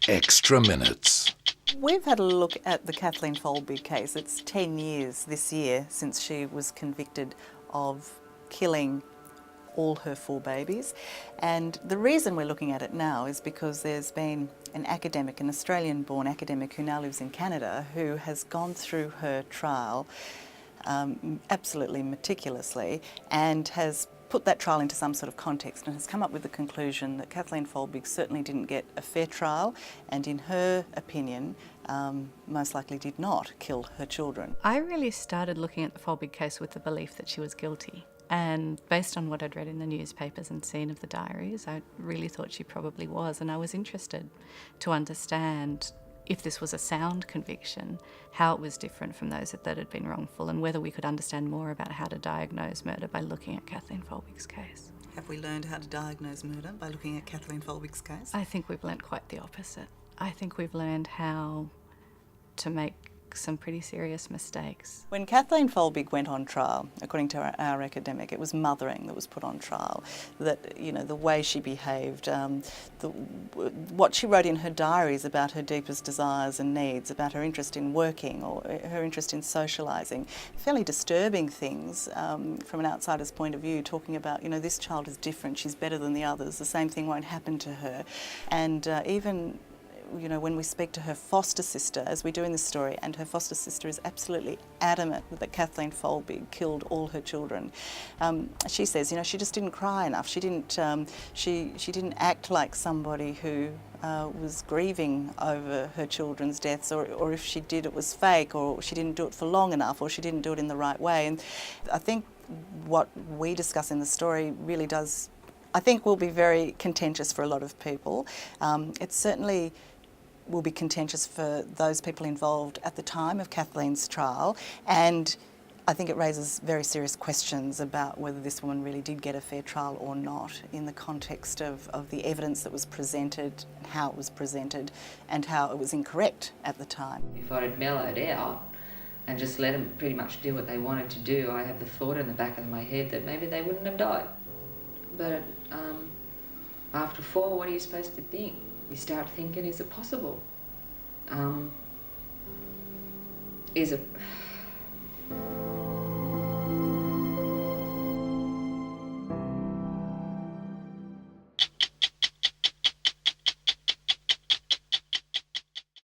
Extra Minutes. We've had a look at the Kathleen Folbig case. It's 10 years this year since she was convicted of killing all her 4 babies. And the reason we're looking at it now is because there's been an academic, an Australian-born academic who now lives in Canada, who has gone through her trial absolutely meticulously and has put that trial into some sort of context and has come up with the conclusion that Kathleen Folbig certainly didn't get a fair trial and, in her opinion, most likely did not kill her children. I really started looking at the Folbig case with the belief that she was guilty. And based on what I'd read in the newspapers and seen of the diaries, I really thought she probably was. And I was interested to understand if this was a sound conviction, how it was different from those that had been wrongful, and whether we could understand more about how to diagnose murder by looking at Kathleen Folbig's case. Have we learned how to diagnose murder by looking at Kathleen Folbig's case? I think we've learned quite the opposite. I think we've learned how to make some pretty serious mistakes. When Kathleen Folbig went on trial, according to our academic, it was mothering that was put on trial. That, you know, the way she behaved, what she wrote in her diaries about her deepest desires and needs, about her interest in working or her interest in socialising, fairly disturbing things from an outsider's point of view, talking about, you know, this child is different, she's better than the others, the same thing won't happen to her. And even, you know, when we speak to her foster sister, as we do in this story, and her foster sister is absolutely adamant that Kathleen Folbig killed all her children. She says, you know, she just didn't cry enough. She didn't act like somebody who was grieving over her children's deaths, or if she did, it was fake, or she didn't do it for long enough, or she didn't do it in the right way. And I think what we discuss in the story really does, I think, will be very contentious for a lot of people. It's certainly will be contentious for those people involved at the time of Kathleen's trial, and I think it raises very serious questions about whether this woman really did get a fair trial or not in the context of the evidence that was presented, and how it was presented, and how it was incorrect at the time. If I had mellowed out and just let them pretty much do what they wanted to do, I have the thought in the back of my head that maybe they wouldn't have died. But after 4, what are you supposed to think? You start thinking, is it possible?